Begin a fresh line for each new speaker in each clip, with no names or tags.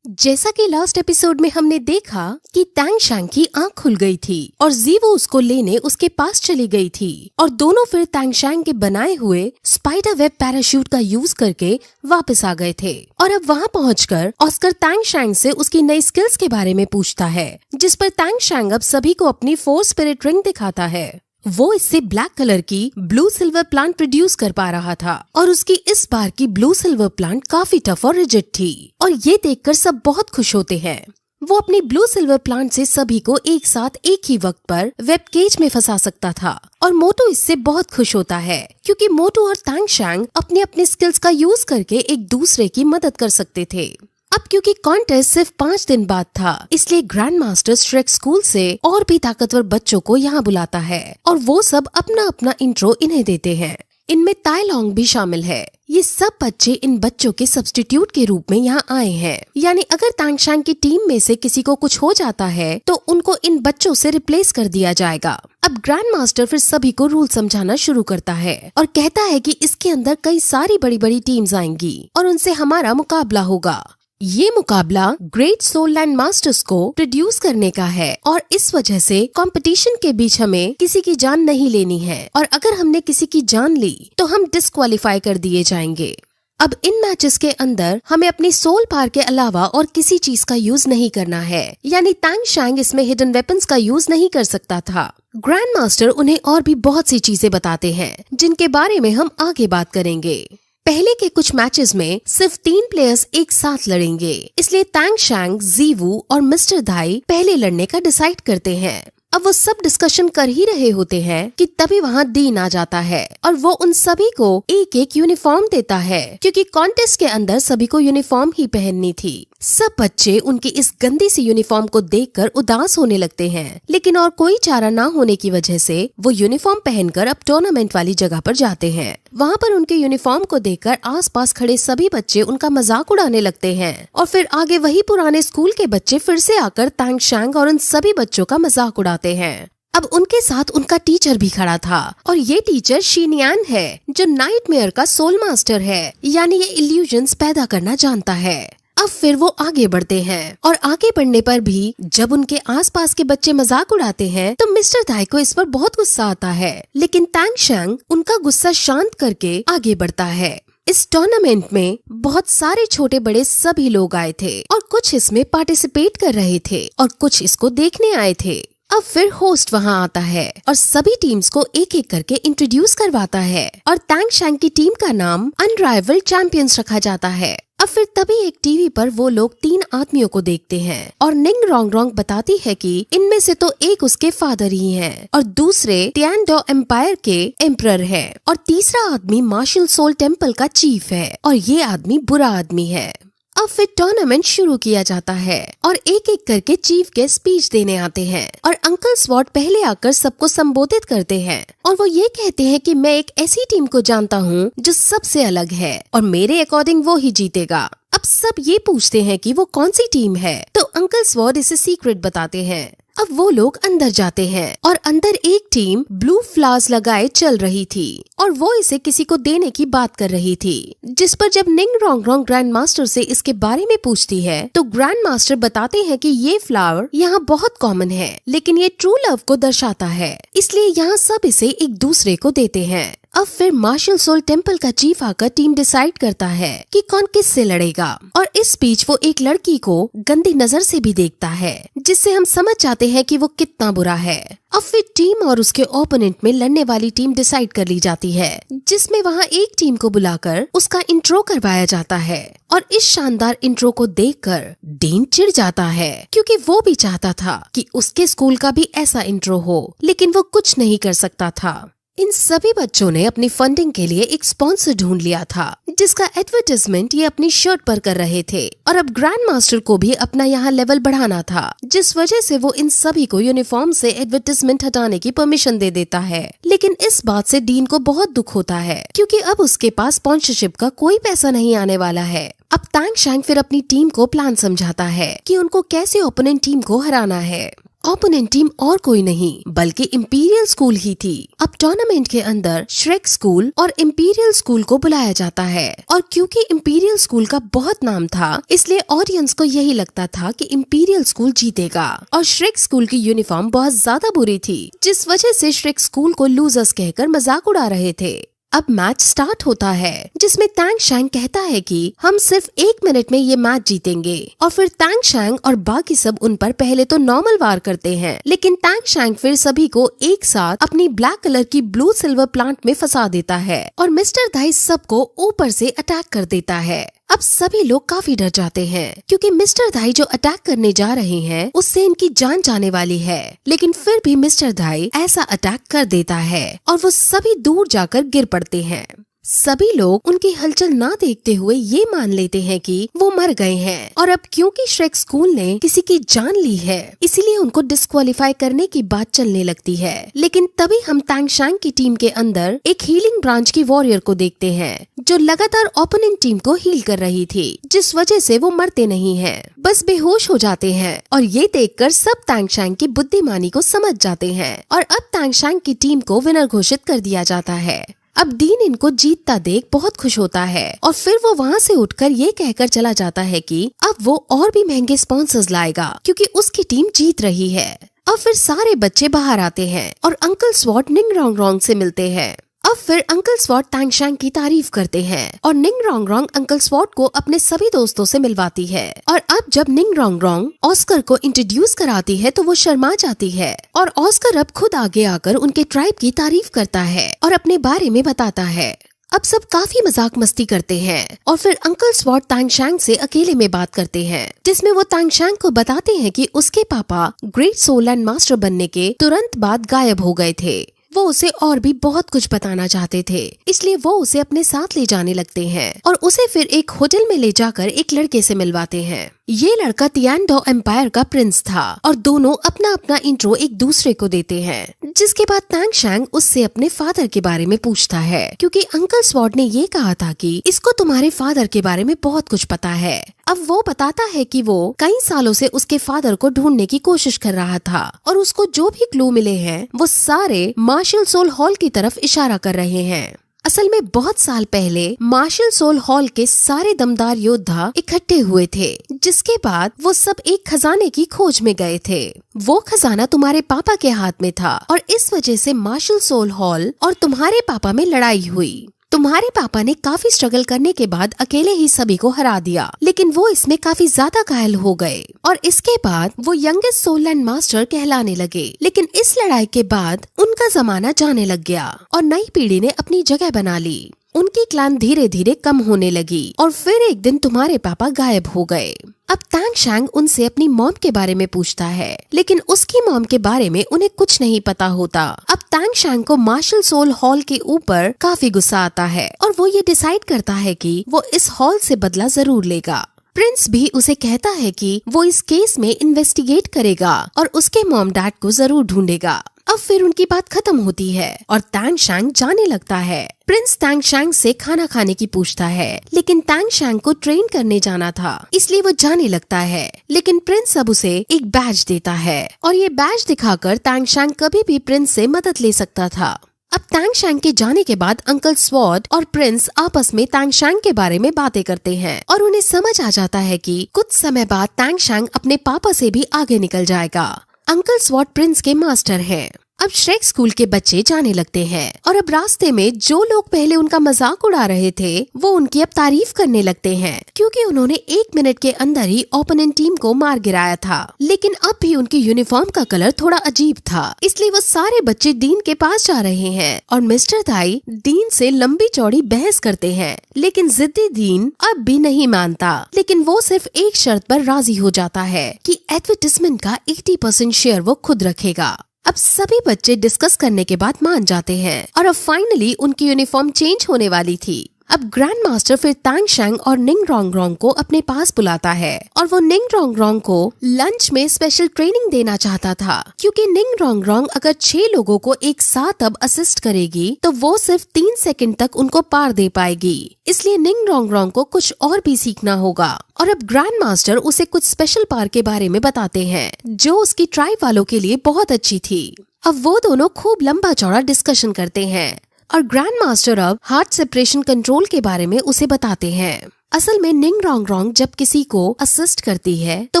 जैसा कि last episode में हमने देखा कि तैंग शैंग की आंख खुल गई थी और जीवो उसको लेने उसके पास चली गई थी और दोनों फिर तैंग शैंग के बनाए हुए स्पाइडर वेब पैराशूट का यूज करके वापस आ गए थे। और अब वहां पहुंचकर ऑस्कर तैंग शैंग से उसकी नई स्किल्स के बारे में पूछता है, जिस पर तैंग शैंग अब सभी को अपनी फोर्स स्पिरिट रिंग दिखाता है। वो इससे ब्लैक कलर की ब्लू सिल्वर प्लांट प्रोड्यूस कर पा रहा था और उसकी इस बार की ब्लू सिल्वर प्लांट काफी टफ और रिजिड थी और ये देखकर सब बहुत खुश होते हैं। वो अपनी ब्लू सिल्वर प्लांट से सभी को एक साथ एक ही वक्त पर वेब केज में फंसा सकता था और मोटू इससे बहुत खुश होता है क्योंकि मोटू और तैंग शैंग अपने अपने स्किल्स का यूज करके एक दूसरे की मदद कर सकते थे। अब क्योंकि कॉन्टेस्ट सिर्फ 5 दिन बाद था, इसलिए ग्रैंड मास्टर श्रेक स्कूल से और भी ताकतवर बच्चों को यहाँ बुलाता है और वो सब अपना अपना इंट्रो इन्हें देते हैं। इनमें ताई लॉन्ग भी शामिल है। ये सब बच्चे इन बच्चों के सब्स्टिट्यूट के रूप में यहाँ आए हैं, यानी अगर तैंग शैंग की टीम में से किसी को कुछ हो जाता है तो उनको इन बच्चों से रिप्लेस कर दिया जाएगा। अब ग्रैंड मास्टर फिर सभी को रूल समझाना शुरू करता है और कहता है कि इसके अंदर कई सारी बड़ी बड़ी टीम्स आएंगी और उनसे हमारा मुकाबला होगा। ये मुकाबला ग्रेट सोल लैंड मास्टर्स को प्रोड्यूस करने का है और इस वजह से कंपटीशन के बीच हमें किसी की जान नहीं लेनी है और अगर हमने किसी की जान ली तो हम डिस्क्वालीफाई कर दिए जाएंगे। अब इन मैचेस के अंदर हमें अपनी सोल पावर के अलावा और किसी चीज का यूज नहीं करना है, यानी तैंग शैंग इसमें हिडन वेपन्स का यूज नहीं कर सकता था। ग्रैंड मास्टर उन्हें और भी बहुत सी चीजें बताते हैं जिनके बारे में हम आगे बात करेंगे। पहले के कुछ मैचेस में सिर्फ 3 प्लेयर्स एक साथ लड़ेंगे, इसलिए तैंग शैंग, जीवू और मिस्टर दाई पहले लड़ने का डिसाइड करते हैं। अब वो सब डिस्कशन कर ही रहे होते हैं कि तभी वहाँ डीन आ जाता है और वो उन सभी को एक एक यूनिफॉर्म देता है क्योंकि कॉन्टेस्ट के अंदर सभी को यूनिफॉर्म ही पहननी थी। सब बच्चे उनकी इस गंदी सी यूनिफॉर्म को देखकर उदास होने लगते हैं, लेकिन और कोई चारा ना होने की वजह से वो यूनिफॉर्म पहनकर अब टूर्नामेंट वाली जगह पर जाते हैं। वहाँ पर उनके यूनिफॉर्म को देखकर आसपास खड़े सभी बच्चे उनका मजाक उड़ाने लगते हैं और फिर आगे वही पुराने स्कूल के बच्चे फिर से आकर तैंग शैंग और उन सभी बच्चों का मजाक उड़ाते हैं। अब उनके साथ उनका टीचर भी खड़ा था और ये टीचर शीनियान है जो नाइटमेयर का सोल मास्टर है, यानी ये इल्यूजन्स पैदा करना जानता है। अब फिर वो आगे बढ़ते हैं और आगे बढ़ने पर भी जब उनके आसपास के बच्चे मजाक उड़ाते हैं तो मिस्टर दाई को इस पर बहुत गुस्सा आता है, लेकिन तैंग शैंग उनका गुस्सा शांत करके आगे बढ़ता है। इस टूर्नामेंट में बहुत सारे छोटे बड़े सभी लोग आए थे और कुछ इसमें पार्टिसिपेट कर रहे थे और कुछ इसको देखने आए थे। अब फिर होस्ट वहां आता है और सभी टीम्स को एक एक करके इंट्रोड्यूस करवाता है और तैंग शैंग की टीम का नाम अनराइवल्ड चैंपियंस रखा जाता है। अब फिर तभी एक टीवी पर वो लोग 3 आदमियों को देखते हैं और निंग रोंग रोंग बताती है कि इनमें से तो एक उसके फादर ही हैं और दूसरे तियानडो एम्पायर के एम्परर है और तीसरा आदमी मार्शल सोल टेम्पल का चीफ है और ये आदमी बुरा आदमी है। अब फिर टूर्नामेंट शुरू किया जाता है और एक एक करके चीफ के स्पीच देने आते हैं और अंकल स्वॉट पहले आकर सबको संबोधित करते हैं और वो ये कहते हैं कि मैं एक ऐसी टीम को जानता हूँ जो सबसे अलग है और मेरे अकॉर्डिंग वो ही जीतेगा। अब सब ये पूछते हैं कि वो कौन सी टीम है, तो अंकल स्वॉट इसे सीक्रेट बताते हैं। अब वो लोग अंदर जाते हैं और अंदर एक टीम ब्लू फ्लावर्स लगाए चल रही थी और वो इसे किसी को देने की बात कर रही थी, जिस पर जब निंग रोंग रोंग ग्रैंड मास्टर से इसके बारे में पूछती है तो ग्रैंड मास्टर बताते हैं कि ये फ्लावर यहाँ बहुत कॉमन है, लेकिन ये ट्रू लव को दर्शाता है, इसलिए यहाँ सब इसे एक दूसरे को देते हैं। अब फिर मार्शल सोल टेम्पल का चीफ आकर टीम डिसाइड करता है कि कौन किस से लड़ेगा और इस बीच वो एक लड़की को गंदी नजर से भी देखता है, जिससे हम समझ जाते हैं कि वो कितना बुरा है। अब फिर टीम और उसके ओपोनेंट में लड़ने वाली टीम डिसाइड कर ली जाती है, जिसमें वहाँ एक टीम को बुलाकर उसका इंट्रो करवाया जाता है और इस शानदार इंट्रो को देखकर डीन चिढ़ जाता है क्योंकि वो भी चाहता था कि उसके स्कूल का भी ऐसा इंट्रो हो, लेकिन वो कुछ नहीं कर सकता था। इन सभी बच्चों ने अपनी फंडिंग के लिए एक स्पॉन्सर ढूंढ लिया था, जिसका एडवर्टाइजमेंट ये अपनी शर्ट पर कर रहे थे और अब ग्रैंड मास्टर को भी अपना यहाँ लेवल बढ़ाना था, जिस वजह से वो इन सभी को यूनिफॉर्म से एडवर्टाइजमेंट हटाने की परमिशन दे देता है। लेकिन इस बात से डीन को बहुत दुख होता है क्योंकि अब उसके पास स्पॉन्सरशिप का कोई पैसा नहीं आने वाला है। अब तैंग शैंग फिर अपनी टीम को प्लान समझाता है कि उनको कैसे ओपोनेंट टीम को हराना है ओपोनेंट टीम और कोई नहीं बल्कि इंपीरियल स्कूल ही थी। अब टूर्नामेंट के अंदर श्रेक स्कूल और इंपीरियल स्कूल को बुलाया जाता है और क्योंकि इंपीरियल स्कूल का बहुत नाम था इसलिए ऑडियंस को यही लगता था कि इंपीरियल स्कूल जीतेगा और श्रेक स्कूल की यूनिफॉर्म बहुत ज्यादा बुरी थी जिस वजह से श्रेक स्कूल को लूजर्स कहकर मजाक उड़ा रहे थे। अब मैच स्टार्ट होता है जिसमें तैंग शैंग कहता है कि हम सिर्फ 1 मिनट में ये मैच जीतेंगे और फिर तैंग शैंग और बाकी सब उन पर पहले तो नॉर्मल वार करते हैं लेकिन तैंग शैंग फिर सभी को एक साथ अपनी ब्लैक कलर की ब्लू सिल्वर प्लांट में फंसा देता है और मिस्टर दाई सबको ऊपर से अटैक कर देता है। अब सभी लोग काफी डर जाते हैं क्योंकि मिस्टर दाई जो अटैक करने जा रहे हैं उससे इनकी जान जाने वाली है लेकिन फिर भी मिस्टर दाई ऐसा अटैक कर देता है और वो सभी दूर जाकर गिर पड़ते हैं। सभी लोग उनकी हलचल ना देखते हुए ये मान लेते हैं कि वो मर गए हैं और अब क्योंकि श्रेक स्कूल ने किसी की जान ली है इसीलिए उनको डिस्क्वालीफाई करने की बात चलने लगती है। लेकिन तभी हम तैंग शैंग की टीम के अंदर एक हीलिंग ब्रांच की वॉरियर को देखते हैं जो लगातार ओपोनेंट टीम को हील कर रही थी जिस वजह से वो मरते नहीं हैं, बस बेहोश हो जाते हैं और ये देखकर सब तैंग शैंग की बुद्धिमानी को समझ जाते हैं और अब तैंग शैंग की टीम को विनर घोषित कर दिया जाता है। अब डीन इनको जीतता देख बहुत खुश होता है और फिर वो वहाँ से उठकर ये कहकर चला जाता है कि अब वो और भी महंगे स्पॉन्सर्स लाएगा क्योंकि उसकी टीम जीत रही है। अब फिर सारे बच्चे बाहर आते हैं और अंकल स्वॉट निंग रोंग रोंग से मिलते हैं। अब फिर अंकल स्वॉट तैंग शैंग की तारीफ करते हैं और निंग रोंग रोंग अंकल स्वॉट को अपने सभी दोस्तों से मिलवाती है और अब जब निंग रोंग रोंग ऑस्कर को इंट्रोड्यूस कराती है तो वो शर्मा जाती है और ऑस्कर अब खुद आगे आकर उनके ट्राइब की तारीफ करता है और अपने बारे में बताता है। अब सब काफी मजाक मस्ती करते हैं और फिर अंकल स्वॉट तैंग शैंग से अकेले में बात करते हैं जिसमें वो तैंग शैंग को बताते हैं कि उसके पापा ग्रेट सोल लैंड मास्टर बनने के तुरंत बाद गायब हो गए थे। वो उसे और भी बहुत कुछ बताना चाहते थे इसलिए वो उसे अपने साथ ले जाने लगते हैं और उसे फिर एक होटल में ले जाकर एक लड़के से मिलवाते हैं। ये लड़का तियानडो एम्पायर का प्रिंस था और दोनों अपना अपना इंट्रो एक दूसरे को देते हैं जिसके बाद तैंग शैंग उससे अपने फादर के बारे में पूछता है क्योंकि अंकल स्वॉट ने ये कहा था कि इसको तुम्हारे फादर के बारे में बहुत कुछ पता है। अब वो बताता है कि वो कई सालों से उसके फादर को ढूंढने की कोशिश कर रहा था और उसको जो भी क्लू मिले हैं वो सारे मार्शल सोल हॉल की तरफ इशारा कर रहे हैं। असल में बहुत साल पहले मार्शल सोल हॉल के सारे दमदार योद्धा इकट्ठे हुए थे जिसके बाद वो सब एक खजाने की खोज में गए थे। वो खजाना तुम्हारे पापा के हाथ में था और इस वजह से मार्शल सोल हॉल और तुम्हारे पापा में लड़ाई हुई। तुम्हारे पापा ने काफी स्ट्रगल करने के बाद अकेले ही सभी को हरा दिया लेकिन वो इसमें काफी ज्यादा घायल हो गए और इसके बाद वो यंगेस्ट सोल लैंड मास्टर कहलाने लगे। लेकिन इस लड़ाई के बाद उनका जमाना जाने लग गया और नई पीढ़ी ने अपनी जगह बना ली। उनकी क्लैन धीरे धीरे कम होने लगी और फिर एक दिन तुम्हारे पापा गायब हो गए। अब तैंग शैंग उनसे अपनी मॉम के बारे में पूछता है लेकिन उसकी मॉम के बारे में उन्हें कुछ नहीं पता होता। अब तैंग शैंग को मार्शल सोल हॉल के ऊपर काफी गुस्सा आता है और वो ये डिसाइड करता है कि वो इस हॉल से बदला जरूर लेगा। प्रिंस भी उसे कहता है कि वो इस केस में इन्वेस्टिगेट करेगा और उसके मॉम डैड को जरूर ढूंढेगा। अब फिर उनकी बात खत्म होती है और तैंग शैंग जाने लगता है। प्रिंस तैंग शैंग से खाना खाने की पूछता है लेकिन तैंग शैंग को ट्रेन करने जाना था इसलिए वो जाने लगता है लेकिन प्रिंस अब उसे एक बैज देता है और ये बैज दिखाकर तैंग शैंग कभी भी प्रिंस से मदद ले सकता था। अब तैंग शैंग के जाने के बाद अंकल स्वॉट और प्रिंस आपस में तैंग शैंग के बारे में बातें करते हैं और उन्हें समझ आ जाता है कि कुछ समय बाद तैंग शैंग अपने पापा से भी आगे निकल जाएगा। अंकल स्वॉट प्रिंस के मास्टर हैं। अब श्रेक स्कूल के बच्चे जाने लगते हैं और अब रास्ते में जो लोग पहले उनका मजाक उड़ा रहे थे वो उनकी अब तारीफ करने लगते हैं क्योंकि उन्होंने 1 मिनट के अंदर ही ओपोनेंट टीम को मार गिराया था। लेकिन अब भी उनकी यूनिफॉर्म का कलर थोड़ा अजीब था इसलिए वो सारे बच्चे डीन के पास जा रहे हैं और मिस्टर दाई डीन से लंबी चौड़ी बहस करते हैं लेकिन जिद्दी डीन अब भी नहीं मानता। लेकिन वो सिर्फ एक शर्त पर राजी हो जाता है कि एडवर्टाइजमेंट का 80% शेयर वो खुद रखेगा। अब सभी बच्चे डिस्कस करने के बाद मान जाते हैं और अब फाइनली उनकी यूनिफॉर्म चेंज होने वाली थी। अब ग्रैंड मास्टर फिर तांग शैंग और निंग रोंग रोंग को अपने पास बुलाता है और वो निंग रोंग रोंग को लंच में स्पेशल ट्रेनिंग देना चाहता था, क्योंकि निंग रोंग रोंग अगर 6 लोगों को एक साथ अब असिस्ट करेगी तो वो सिर्फ 3 सेकंड तक उनको पार दे पाएगी। इसलिए निंग रोंग रोंग को कुछ और भी सीखना होगा और अब ग्रैंड मास्टर उसे कुछ स्पेशल पावर के बारे में बताते हैं जो उसकी ट्राइब वालों के लिए बहुत अच्छी थी। अब वो दोनों खूब लंबा चौड़ा डिस्कशन करते हैं और ग्रैंड मास्टर अब हार्ट सेपरेशन कंट्रोल के बारे में उसे बताते हैं। असल में निंग रोंग रोंग जब किसी को असिस्ट करती है तो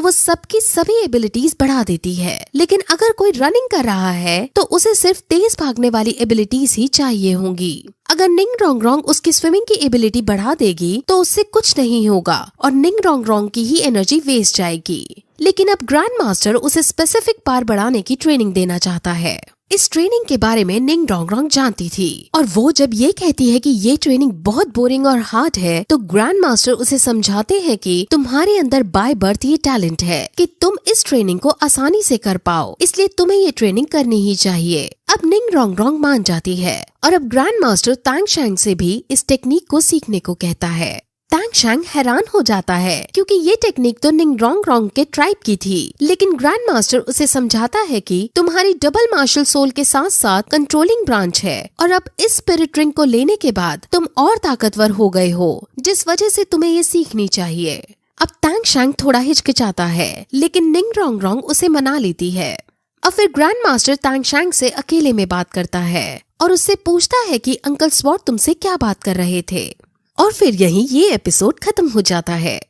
वो सबकी सभी एबिलिटीज बढ़ा देती है, लेकिन अगर कोई रनिंग कर रहा है तो उसे सिर्फ तेज भागने वाली एबिलिटीज ही चाहिए होंगी। अगर निंग रोंग रोंग उसकी स्विमिंग की एबिलिटी बढ़ा देगी तो उससे कुछ नहीं होगा और निंग रोंग रोंग की ही एनर्जी वेस्ट जाएगी। लेकिन अब ग्रैंड मास्टर उसे स्पेसिफिक पावर बढ़ाने की ट्रेनिंग देना चाहता है। इस ट्रेनिंग के बारे में निंग रोंग रोंग जानती थी और वो जब ये कहती है कि ये ट्रेनिंग बहुत बोरिंग और हार्ड है तो ग्रैंड मास्टर उसे समझाते हैं कि तुम्हारे अंदर बाय बर्थ ये टैलेंट है कि तुम इस ट्रेनिंग को आसानी से कर पाओ, इसलिए तुम्हें ये ट्रेनिंग करनी ही चाहिए। अब निंग रोंग रोंग मान जाती है और अब ग्रैंड मास्टर तांग शैंग से भी इस टेक्निक को सीखने को कहता है। तांग शैंग हैरान हो जाता है क्योंकि ये टेक्निक तो निंग रोंग रोंग के ट्राइब की थी, लेकिन ग्रैंड मास्टर उसे समझाता है कि तुम्हारी डबल मार्शल सोल के साथ साथ कंट्रोलिंग ब्रांच है और अब इस स्पिरिट रिंग को लेने के बाद तुम और ताकतवर हो गए हो, जिस वजह से तुम्हें ये सीखनी चाहिए। अब तांग शैंग थोड़ा हिचकिचाता है, लेकिन निंग रोंग रोंग उसे मना लेती है। अब फिर ग्रैंड मास्टर तांग शैंग से अकेले में बात करता है और उससे पूछता है कि अंकल स्वॉर्ड तुमसे क्या बात कर रहे थे। और फिर यहीं ये एपिसोड खत्म हो जाता है।